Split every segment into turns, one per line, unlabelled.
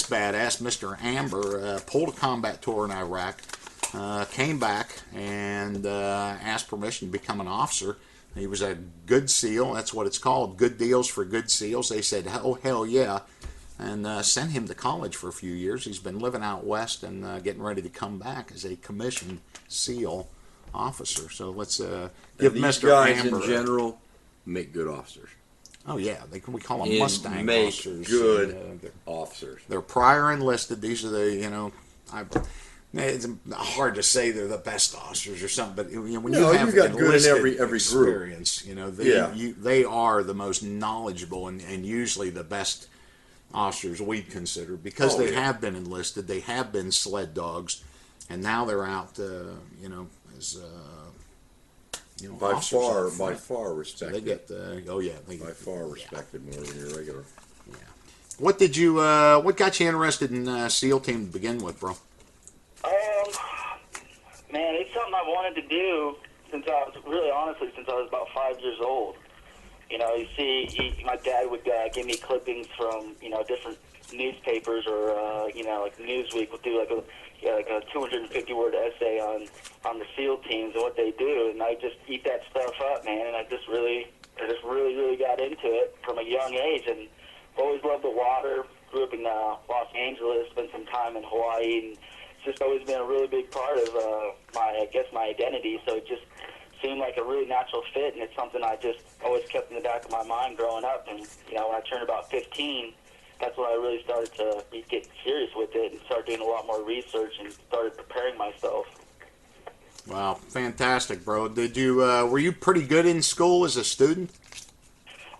badass, Mr. Amber, pulled a combat tour in Iraq, came back and asked permission to become an officer. He was a good SEAL. That's what it's called. Good deals for good SEAls. They said, oh, hell yeah. And sent him to college for a few years. He's been living out west and getting ready to come back as a commissioned SEAL officer. So let's give Mr.
guys
Amber...
in general make good officers.
Oh, yeah. We call them Mustang
make
officers.
good officers.
They're prior enlisted. These are the, it's hard to say they're the best officers or something, but when you have
got good in every
experience,
group.
They are the most knowledgeable and usually the best officers we consider because they have been enlisted, they have been sled dogs, and now they're out, as
by far respected.
So they get
by far respected more than your regular.
Yeah. What got you interested in SEAL team to begin with, bro?
Man, it's something I've wanted to do since I was about 5 years old. You see, my dad would give me clippings from, different newspapers or, like Newsweek would do like a 250-word essay on the SEAL teams and what they do, and I just eat that stuff up, man, and I just really got into it from a young age, and always loved the water. Grew up in Los Angeles, spent some time in Hawaii, and it's just always been a really big part of my identity. So it just seemed like a really natural fit, and it's something I just always kept in the back of my mind growing up. And when I turned about 15, that's when I really started to get serious with it and start doing a lot more research and started preparing myself.
Wow, fantastic, bro. Did you were you pretty good in school as a student?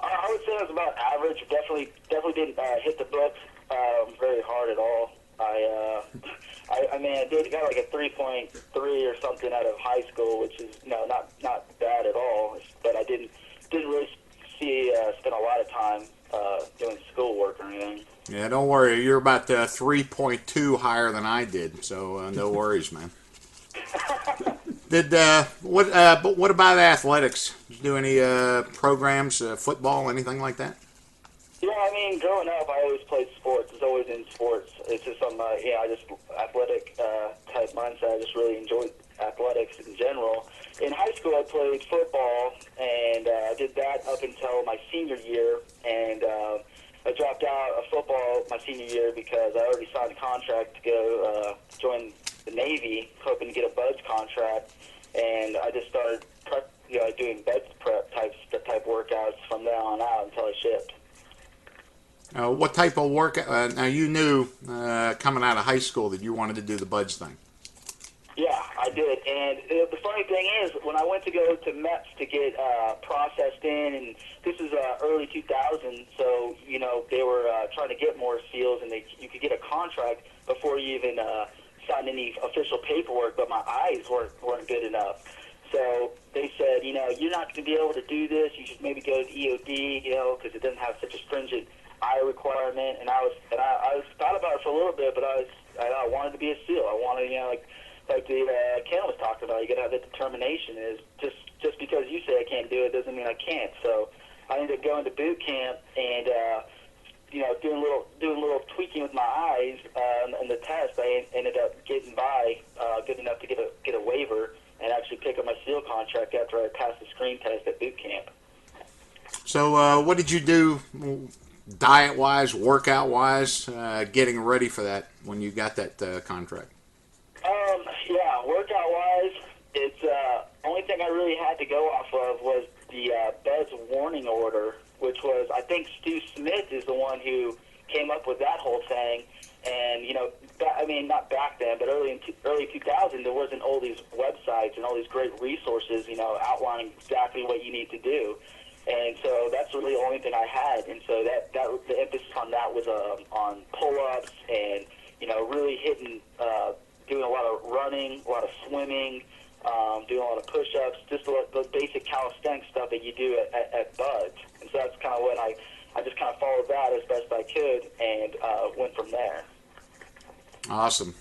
I would say I was about average. Definitely didn't hit the books very hard at all. I got like a 3.3 or something out of high school, which is not bad at all. But I didn't really spend a lot of time doing schoolwork or anything.
Yeah, don't worry. You're about 3.2 higher than I did, so no worries, man. What about athletics? Did you do any programs, football, anything like that?
Yeah, growing up, I always played sports. It's always in sports. It's just I just athletic type mindset. I just really enjoyed athletics in general. In high school, I played football, and I did that up until my senior year, and I dropped out of football my senior year because I already signed a contract to go join the Navy, hoping to get a BUDS contract, and I just started doing BUDS prep type workouts from there on out until I shipped.
What type of work? Now you knew coming out of high school that you wanted to do the BUDS thing.
Yeah, I did. And the funny thing is, when I went to go to MEPS to get processed in, and this is early 2000s, so they were trying to get more SEALs, and you could get a contract before you even signed any official paperwork. But my eyes weren't good enough. So they said, you're not going to be able to do this. You should maybe go to EOD, because it doesn't have such a stringent eye requirement. And I thought about it for a little bit, but I wanted to be a SEAL. I wanted, like Ken was talking about, you got to have the determination. Is just because you say I can't do it doesn't mean I can't. So I ended up going to boot camp and doing a little tweaking with my eyes and the test. I ended up getting by good enough to get a waiver and actually pick up my SEAL contract after I passed the screen test at boot camp.
So what did you do diet-wise, workout-wise, getting ready for that when you got that contract?
Yeah, workout-wise, it's only thing I really had to go off of was the BUDS warning order, which was, I think Stu Smith is the one who came up with that whole thing. And, not back then, but early 2000, there wasn't all these websites and all these great resources, outlining exactly what you need to do. And so that's really the only thing I had. And so that the emphasis on that was on pull-ups and, really hitting, doing a lot of running, a lot of swimming, doing a lot of push-ups, just the basic calisthenic stuff that you do at BUDS. And so that's kind of when I just kind of followed that as best I could and went from there.
Awesome.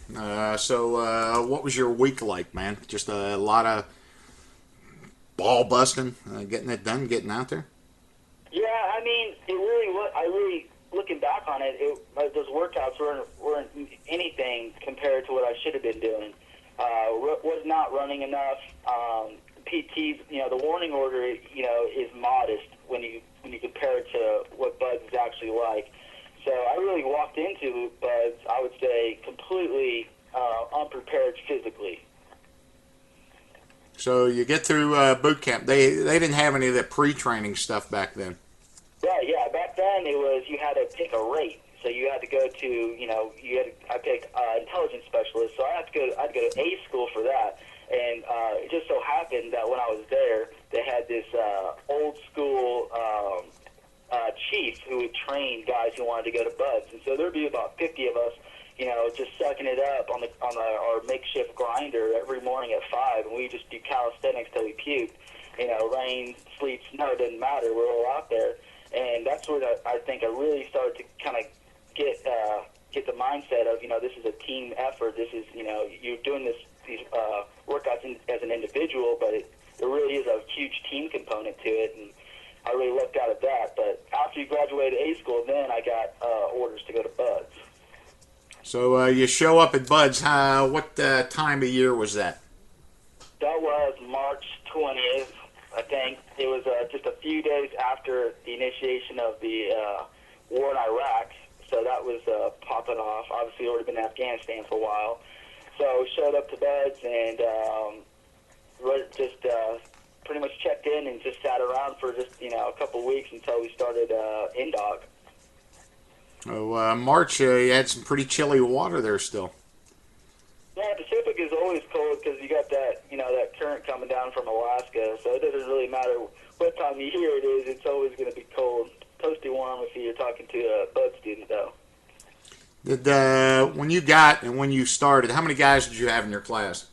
So what was your week like, man? Just a lot of ball busting, getting it done, getting out there?
Yeah, it really was. I really looking back on it, those workouts weren't anything compared to what I should have been doing. Was not running enough. PTs, the warning order, is modest when you compare it to what BUD/S is actually like. So I really walked into BUD/S, I would say, completely unprepared physically.
So you get through boot camp. They didn't have any of that pre-training stuff back then.
Right, yeah. Back then it was you had to pick a rate. So you had to go to, I picked intelligence specialist. So I had to go to A school for that. And it just so happened that when I was there, they had this old school chief who would train guys who wanted to go to BUD/S. And so there'd be about 50 of us, just sucking it up on our makeshift grinder every morning at 5, and we just do calisthenics till we puke. Rain, sleet, snow, didn't matter. We're all out there. And that's where I think I really started to kind of get the mindset of, this is a team effort. This is, you're doing these workouts as an individual, but there really is a huge team component to it, and I really looked out at that. But after you graduated A school, then I got orders to go to BUD/S.
So you show up at BUD/S. What time of year was that?
That was March 20th, I think. It was just a few days after the initiation of the war in Iraq, so that was popping off. Obviously, already been in Afghanistan for a while. So we showed up to BUD/S and just pretty much checked in and just sat around for just, a couple of weeks until we started INDOC.
Oh, March, you had some pretty chilly water there still.
Yeah, Pacific is always cold because you got that, that current coming down from Alaska, so it doesn't really matter what time of year it is, it's always going to be cold. Toasty warm if you're talking to a BUD/S student, though.
When you got and when you started, how many guys did you have in your class?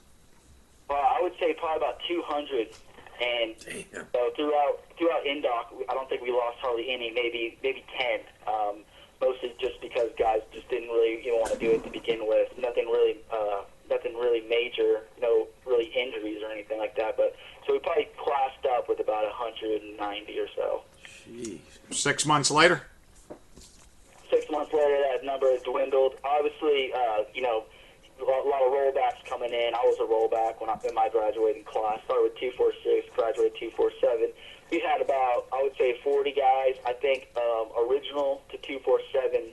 I would say probably about 200, and so throughout INDOC, I don't think we lost hardly any, maybe 10. Mostly just because guys just didn't really want to do it to begin with. Nothing really major, no really injuries or anything like that. But so we probably classed up with about 190 or so.
Jeez. 6 months later?
6 months later, that number has dwindled. Obviously, a lot of rollbacks coming in. I was a rollback in my graduating class. Started with 246, graduated 247. We had about, I would say, 40 guys. I think original to 247,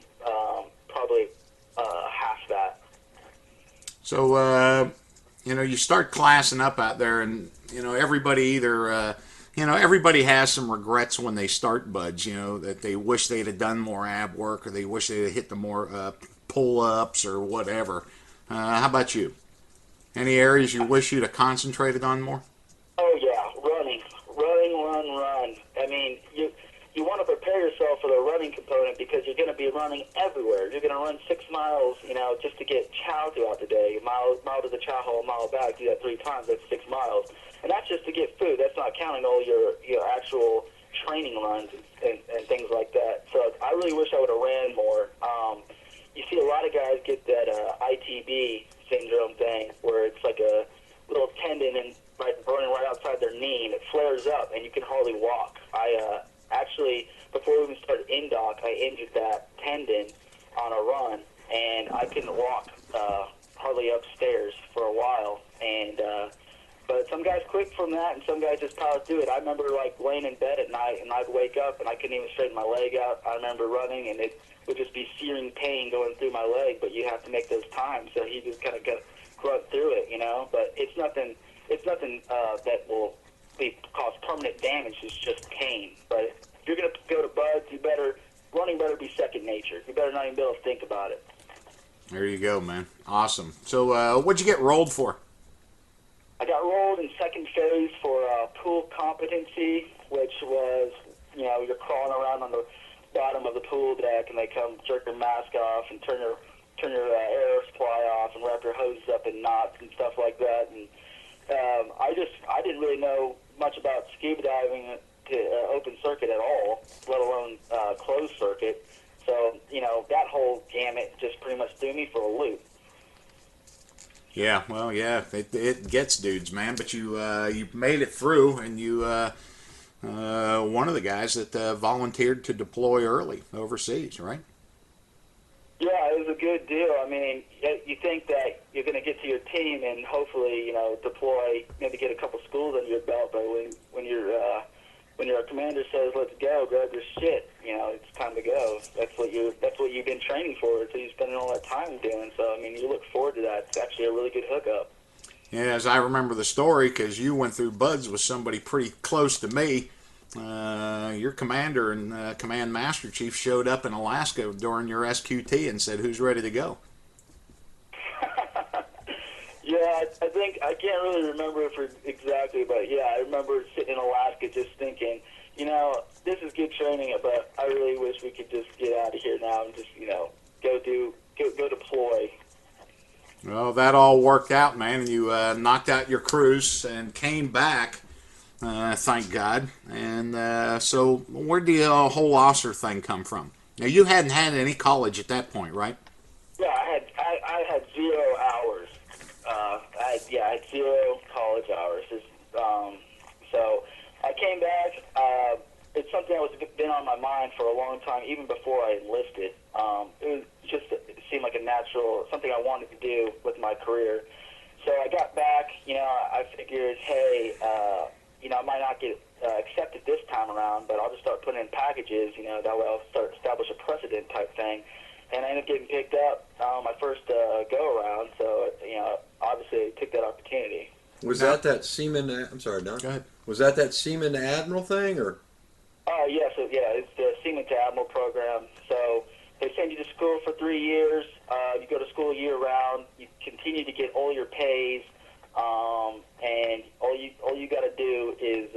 probably half that.
So, you start classing up out there, and, everybody either, everybody has some regrets when they start BUD/S, that they wish they'd have done more ab work, or they wish they'd have hit the more pull-ups or whatever. How about you? Any areas you wish you'd have concentrated on more?
Oh, yeah, running, run. I mean, you want to prepare yourself for the running component because you're going to be running everywhere. You're going to run 6 miles, just to get chow throughout the day. Mile to the chow hole, mile back. Do that 3 times. That's 6 miles, and that's just to get food. That's not counting all your actual training runs and things like that. So I really wish I would have ran more. You see a lot of guys get that ITB syndrome thing where it's like a little tendon and burning right outside their knee, and it flares up, and you can hardly walk. I actually, before we even started INDOC, I injured that tendon on a run, and I couldn't walk hardly upstairs for a while. And but some guys quit from that, and some guys just powered through it. I remember laying in bed at night, and I'd wake up, and I couldn't even straighten my leg out. I remember running, and it would just be searing pain going through my leg, but you have to make those times. So he just kind of grunt through it, But it's nothing. It's nothing that will cause permanent damage. It's just pain. But if you're going to go to BUD/S, running better be second nature. You better not even be able to think about it.
There you go, man. Awesome. So what'd you get rolled for?
I got rolled in second phase for pool competency, which was, you're crawling around on the bottom of the pool deck, and they come jerk your mask off and turn your air supply off and wrap your hoses up in knots and stuff like that. And I didn't really know much about scuba diving to open circuit at all, let alone closed circuit. So, that whole gamut just pretty much threw me for a loop.
Yeah, well, yeah, it gets dudes, man. But you made it through, and you one of the guys that volunteered to deploy early overseas, right?
Yeah, it was a good deal. I mean, you think that you're going to get to your team and hopefully, deploy, maybe get a couple schools under your belt, but when your commander says, "Let's go, grab your shit," it's time to go. That's what you've been training for, so you're spending all that time doing. So, I mean, you look forward to that. It's actually a really good hookup.
Yeah, as I remember the story, because you went through buds with somebody pretty close to me. Your commander and command master chief showed up in Alaska during your SQT and said, "Who's ready to go?"
Yeah, I think I can't really remember it exactly, but yeah, I remember sitting in Alaska just thinking, this is good training, but I really wish we could just get out of here now and just go deploy.
Well, that all worked out, man, and you knocked out your cruise and came back. Thank God. And so where did the whole officer thing come from? Now, you hadn't had any college at that point, right?
Yeah, I had 0 hours. I had 0 college hours. So I came back. It's something that was been on my mind for a long time, even before I enlisted. It seemed like a natural, something I wanted to do with my career. So I got back, I figured, hey, I might not get accepted this time around, but I'll just start putting in packages, that way I'll start establish a precedent type thing. And I ended up getting picked up my first go-around, so, obviously I took that opportunity.
Was that Seaman, I'm sorry, Don.
Go ahead.
Was that Seaman to Admiral thing, or?
Oh, yeah, it's the Seaman to Admiral program. So they send you to school for 3 years. You go to school year-round. You continue to get all your pays. And all you got to do is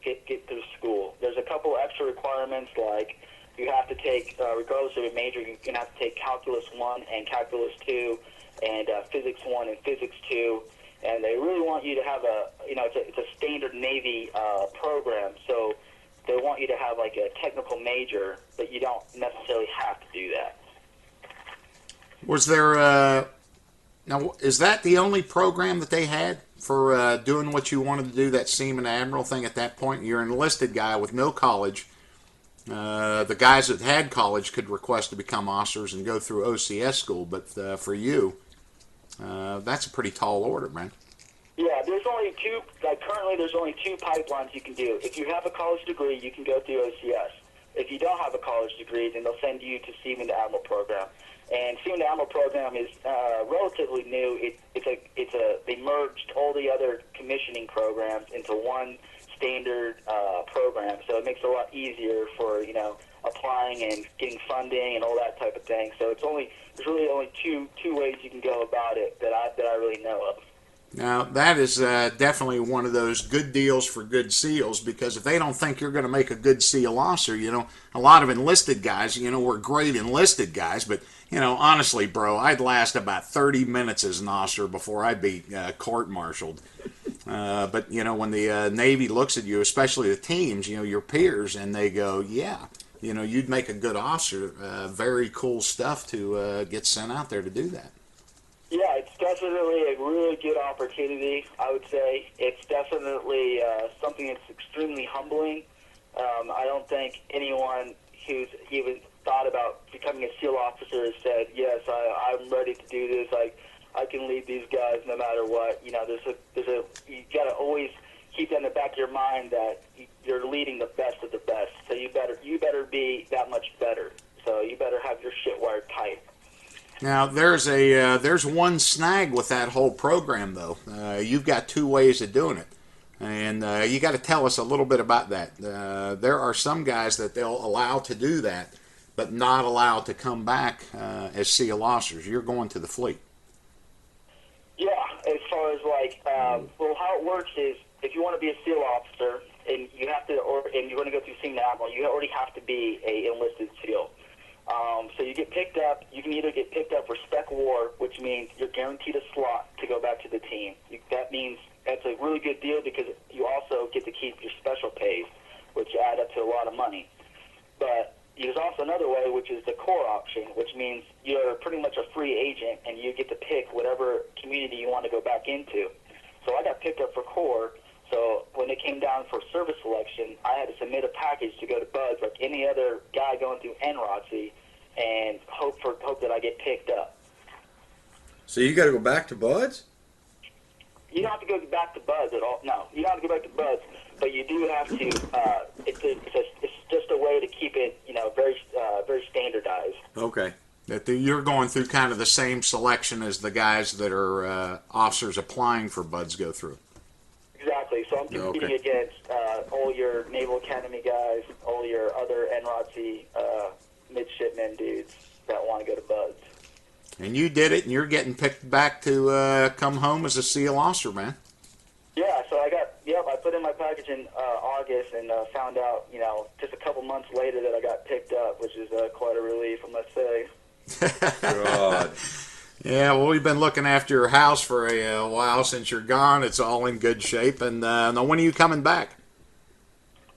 get through school. There's a couple extra requirements, like you have to take, regardless of your major, you're going to have to take Calculus 1 and Calculus 2 and Physics 1 and Physics 2. And they really want you to have it's a standard Navy program, so they want you to have like a technical major, but you don't necessarily have to do that.
Was there, now, is that the only program that they had for doing what you wanted to do, that Seaman Admiral thing at that point? You're an enlisted guy with no college. The guys that had college could request to become officers and go through OCS school, but for you, that's a pretty tall order, man.
Yeah, there's only two, currently there's only 2 pipelines you can do. If you have a college degree, you can go through OCS. If you don't have a college degree, then they'll send you to Seaman to Admiral program. And Seaman to Admiral program is relatively new. They merged all the other commissioning programs into one standard program, so it makes it a lot easier for applying and getting funding and all that type of thing. So there's really only two ways you can go about it that I really know of.
Now, that is definitely one of those good deals for good SEALs, because if they don't think you're going to make a good SEAL officer, a lot of enlisted guys, we're great enlisted guys, but, honestly, bro, I'd last about 30 minutes as an officer before I'd be court-martialed. But, when the Navy looks at you, especially the teams, your peers, and they go, yeah, you'd make a good officer, very cool stuff to get sent out there to do that.
Yeah, it's definitely a really good opportunity, I would say. It's definitely something that's extremely humbling. I don't think anyone who's even thought about becoming a SEAL officer has said, yes, I'm ready to do this. I can lead these guys no matter what. You got to always keep that in the back of your mind that you're leading the best of the best. So you better be that much better. So you better have your shit wired tight.
Now, there's one snag with that whole program, though. You've got 2 ways of doing it, and you got to tell us a little bit about that. There are some guys that they'll allow to do that, but not allowed to come back as SEAL officers. You're going to the fleet.
Yeah, as far as how it works is, if you want to be a SEAL officer and you have to, and you're going to go through Seaman Admiral, you already have to be a enlisted SEAL. So you get picked up. You can either get picked up for Spec War, which means you're guaranteed a slot to go back to the team. That means that's a really good deal because you also get to keep your special pays, which add up to a lot of money. But there's also another way, which is the Corps option, which means you're pretty much a free agent and you get to pick whatever community you want to go back into. So I got picked up for Corps. So when it came down for service selection, I had to submit a package to go to BUD/S like any other guy going through NROTC, and hope that I get picked up.
So you got to go back to BUD/S?
You don't have to go back to BUD/S at all. No, you don't have to go back to BUD/S, but you do have to. It's just a way to keep it, very standardized.
Okay.
That you're going through kind of the same selection as the guys that are officers applying for BUD/S go through.
Exactly. So I'm competing against all your Naval Academy guys, all your other NROTC midshipmen dudes that want to go to BUD/S.
And you did it, and you're getting picked back to come home as a SEAL officer, man.
Yeah, so I put in my package in August and found out, just a couple months later that I got picked up, which is quite a relief, I must say.
God.
Yeah, well, we've been looking after your house for a while since you're gone. It's all in good shape. And now when are you coming back?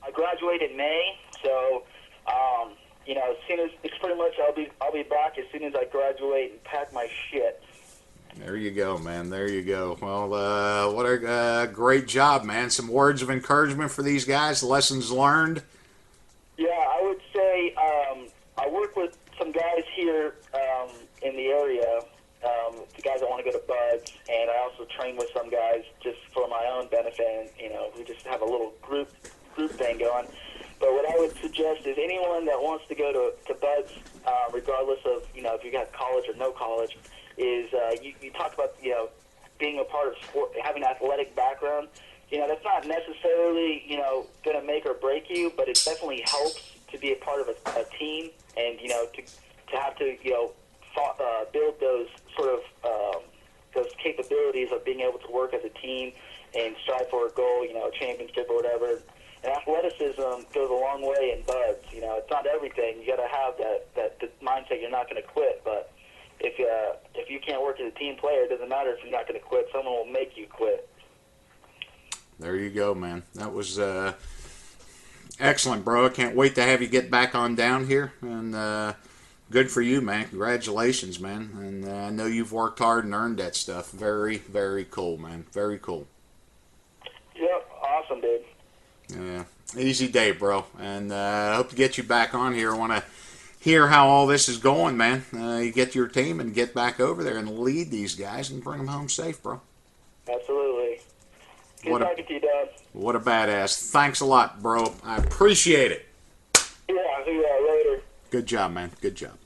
I graduate in May, so as soon as it's pretty much I'll be back as soon as I graduate and pack my shit.
There you go, man. There you go. Well, what a great job, man. Some words of encouragement for these guys, lessons learned.
Yeah, I would say I work with some guys here in the area, the guys that want to go to BUD/S, and I also train with some guys just for my own benefit, and, we just have a little group thing going. But what I would suggest is anyone that wants to go to BUD/S, regardless of, if you got college or no college, is you talk about, being a part of sport, having an athletic background. That's not necessarily, going to make or break you, but it definitely helps to be a part of a team and, to have to, build those sort of those capabilities of being able to work as a team and strive for a goal, a championship or whatever. And athleticism goes a long way in BUD/S. It's not everything. You got to have that mindset. You're not going to quit, but if you can't work as a team player, it doesn't matter if you're not going to quit. Someone will make you quit.
There you go, man. That was excellent, bro. I can't wait to have you get back on down here. And good for you, man. Congratulations, man. And I know you've worked hard and earned that stuff. Very, very cool, man. Very cool.
Yep, awesome, dude.
Yeah, easy day, bro. And I hope to get you back on here. I want to hear how all this is going, man. You get your team and get back over there and lead these guys and bring them home safe, bro.
Absolutely. Good talking to you, Dad.
What a badass. Thanks a lot, bro. I appreciate it.
Yeah, I'll see you later.
Good job, man. Good job.